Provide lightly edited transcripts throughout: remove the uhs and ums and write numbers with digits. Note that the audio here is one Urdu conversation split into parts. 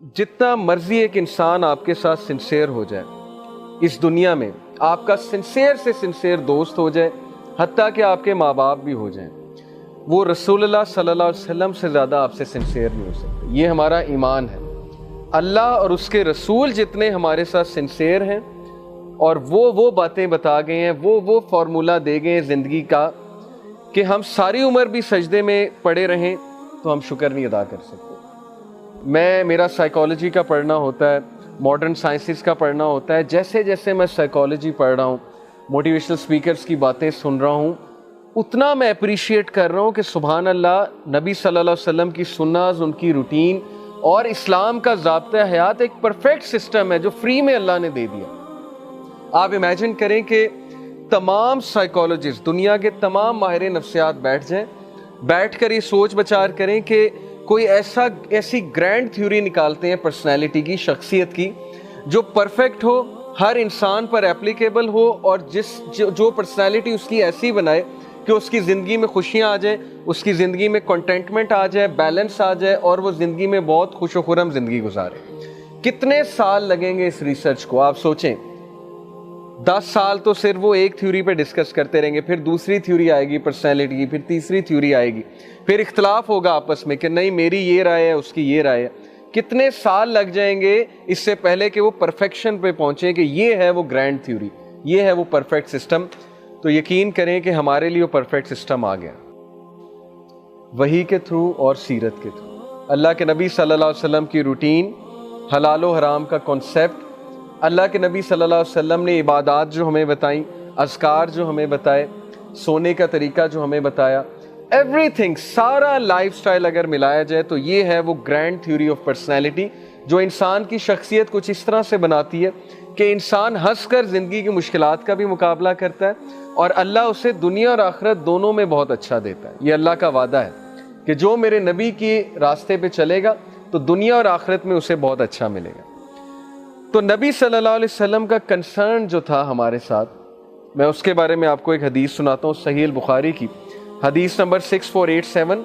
جتنا مرضی ایک انسان آپ کے ساتھ سنسیئر ہو جائے اس دنیا میں، آپ کا سنسیئر سے سنسیئر دوست ہو جائے، حتیٰ کہ آپ کے ماں باپ بھی ہو جائیں، وہ رسول اللہ صلی اللہ علیہ وسلم سے زیادہ آپ سے سنسیئر نہیں ہو سکتے۔ یہ ہمارا ایمان ہے۔ اللہ اور اس کے رسول جتنے ہمارے ساتھ سنسیئر ہیں اور وہ باتیں بتا گئے ہیں، وہ فارمولہ دے گئے ہیں زندگی کا کہ ہم ساری عمر بھی سجدے میں پڑے رہیں تو ہم شکر نہیں ادا کر سکتے۔ میرا سائیکالوجی کا پڑھنا ہوتا ہے، ماڈرن سائنسز کا پڑھنا ہوتا ہے، جیسے جیسے میں سائیکالوجی پڑھ رہا ہوں، موٹیویشنل سپیکرز کی باتیں سن رہا ہوں، اتنا میں اپریشیٹ کر رہا ہوں کہ سبحان اللہ، نبی صلی اللہ علیہ وسلم کی سنت، ان کی روٹین اور اسلام کا ضابطہ حیات ایک پرفیکٹ سسٹم ہے جو فری میں اللہ نے دے دیا۔ آپ امیجن کریں کہ تمام سائیکالوجسٹ، دنیا کے تمام ماہر نفسیات بیٹھ کر یہ سوچ بچار کریں کہ کوئی ایسی گرینڈ تھیوری نکالتے ہیں پرسنالٹی کی، شخصیت کی، جو پرفیکٹ ہو، ہر انسان پر اپلیکیبل ہو، اور جو پرسنالٹی اس کی ایسی بنائے کہ اس کی زندگی میں خوشیاں آ جائیں، اس کی زندگی میں کنٹینٹمنٹ آ جائے، بیلنس آ جائے، اور وہ زندگی میں بہت خوش و خرم زندگی گزارے۔ کتنے سال لگیں گے اس ریسرچ کو؟ آپ سوچیں۔ 10 سال تو صرف وہ ایک تھیوری پہ ڈسکس کرتے رہیں گے، پھر دوسری تھیوری آئے گی پرسنالٹی کی، پھر تیسری تھیوری آئے گی، پھر اختلاف ہوگا آپس میں کہ نہیں میری یہ رائے ہے، اس کی یہ رائے ہے۔ کتنے سال لگ جائیں گے اس سے پہلے کہ وہ پرفیکشن پہ پہنچیں کہ یہ ہے وہ گرینڈ تھیوری، یہ ہے وہ پرفیکٹ سسٹم۔ تو یقین کریں کہ ہمارے لیے وہ پرفیکٹ سسٹم آ گیا، وحی کے تھرو اور سیرت کے تھرو۔ اللہ کے نبی صلی اللہ علیہ وسلم کی روٹین، حلال و حرام کا کانسیپٹ، اللہ کے نبی صلی اللہ علیہ وسلم نے عبادات جو ہمیں بتائیں، اذکار جو ہمیں بتائے، سونے کا طریقہ جو ہمیں بتایا، ایوری تھنگ، سارا لائف سٹائل اگر ملایا جائے تو یہ ہے وہ گرینڈ تھیوری آف پرسنالٹی جو انسان کی شخصیت کچھ اس طرح سے بناتی ہے کہ انسان ہنس کر زندگی کی مشکلات کا بھی مقابلہ کرتا ہے، اور اللہ اسے دنیا اور آخرت دونوں میں بہت اچھا دیتا ہے۔ یہ اللہ کا وعدہ ہے کہ جو میرے نبی کے راستے پہ چلے گا تو دنیا اور آخرت میں اسے بہت اچھا ملے گا۔ تو نبی صلی اللہ علیہ وسلم کا کنسرن جو تھا ہمارے ساتھ، میں اس کے بارے میں آپ کو ایک حدیث سناتا ہوں، صحیح البخاری کی حدیث number 6487۔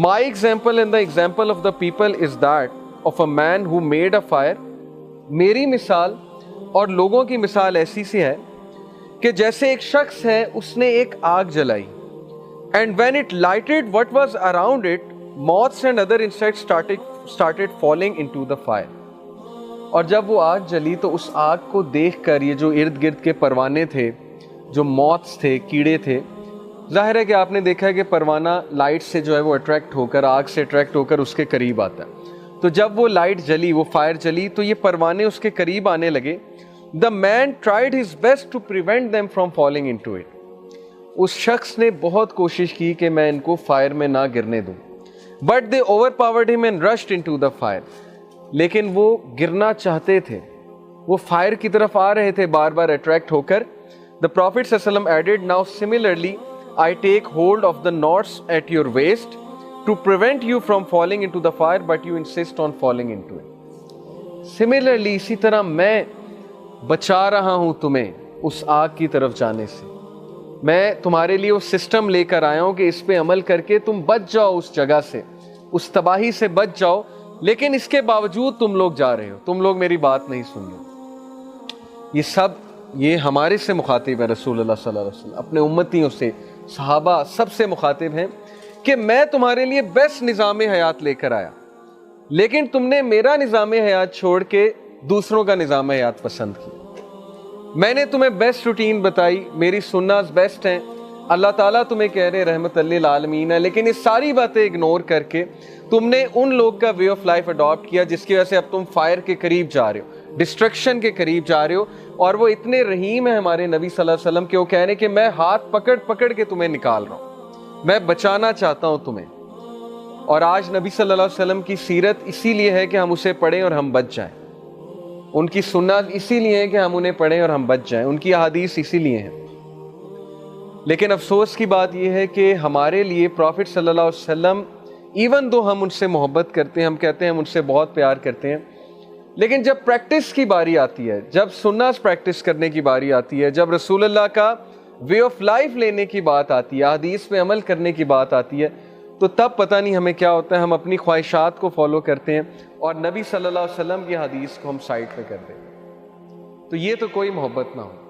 My example and the example of the people is that of a man who made a fire۔ میری مثال اور لوگوں کی مثال ایسی سی ہے کہ جیسے ایک شخص ہے، اس نے ایک آگ جلائی، and when it lighted what was around it, moths and other insects started falling into the fire۔ اور جب وہ آگ جلی تو اس آگ کو دیکھ کر یہ جو ارد گرد کے پروانے تھے، جو موتس تھے، کیڑے تھے، ظاہر ہے کہ آپ نے دیکھا ہے کہ پروانہ لائٹ سے جو ہے وہ اٹریکٹ ہو کر، آگ سے اٹریکٹ ہو کر اس کے قریب آتا ہے۔ تو جب وہ لائٹ جلی، وہ فائر جلی، تو یہ پروانے اس کے قریب آنے لگے۔ The man tried his best to prevent them from falling into it۔ اس شخص نے بہت کوشش کی کہ میں ان کو فائر میں نہ گرنے دوں۔ But they overpowered him and rushed into the fire۔ لیکن وہ گرنا چاہتے تھے، وہ فائر کی طرف آ رہے تھے بار بار اٹریکٹ ہو کر۔ The Prophet صلی اللہ علیہ وسلم added, now similarly I take hold of the knots at your waist to prevent you from falling into the fire, but you insist on falling into it۔ Similarly اسی طرح میں بچا رہا ہوں تمہیں اس آگ کی طرف جانے سے، میں تمہارے لیے وہ سسٹم لے کر آیا ہوں کہ اس پہ عمل کر کے تم بچ جاؤ، اس جگہ سے، اس تباہی سے بچ جاؤ، لیکن اس کے باوجود تم لوگ جا رہے ہو، تم لوگ میری بات نہیں سن رہے۔ یہ ہمارے سے مخاطب ہے رسول اللہ صلی اللہ علیہ وسلم، اپنے امتیوں سے، صحابہ سب سے مخاطب ہیں کہ میں تمہارے لیے بیسٹ نظام حیات لے کر آیا، لیکن تم نے میرا نظام حیات چھوڑ کے دوسروں کا نظام حیات پسند کیا۔ میں نے تمہیں بیسٹ روٹین بتائی، میری سنت بیسٹ ہیں، اللہ تعالیٰ تمہیں کہہ رہے رحمت للعالمین ہے، لیکن یہ ساری باتیں اگنور کر کے تم نے ان لوگ کا وے آف لائف اڈاپٹ کیا جس کی وجہ سے اب تم فائر کے قریب جا رہے ہو، ڈسٹرکشن کے قریب جا رہے ہو۔ اور وہ اتنے رحیم ہیں ہمارے نبی صلی اللہ علیہ وسلم کہ وہ کہہ رہے کہ میں ہاتھ پکڑ کے تمہیں نکال رہا ہوں، میں بچانا چاہتا ہوں تمہیں۔ اور آج نبی صلی اللہ علیہ وسلم کی سیرت اسی لیے ہے کہ ہم اسے پڑھیں اور ہم بچ جائیں، ان کی سنت اسی لیے ہے کہ ہم انہیں پڑھیں اور ہم بچ جائیں، ان کی احادیث اسی لیے ہیں۔ لیکن افسوس کی بات یہ ہے کہ ہمارے لیے پروفٹ صلی اللہ علیہ وسلم، ایون دو ہم ان سے محبت کرتے ہیں، ہم کہتے ہیں ہم ان سے بہت پیار کرتے ہیں، لیکن جب پریکٹس کی باری آتی ہے، جب سنت پریکٹس کرنے کی باری آتی ہے، جب رسول اللہ کا وے آف لائف لینے کی بات آتی ہے، حدیث پہ عمل کرنے کی بات آتی ہے، تو تب پتہ نہیں ہمیں کیا ہوتا ہے، ہم اپنی خواہشات کو فالو کرتے ہیں اور نبی صلی اللہ علیہ وسلم کی حدیث کو ہم سائڈ پہ کر دیتے ہیں۔ تو یہ تو کوئی محبت نہ ہو۔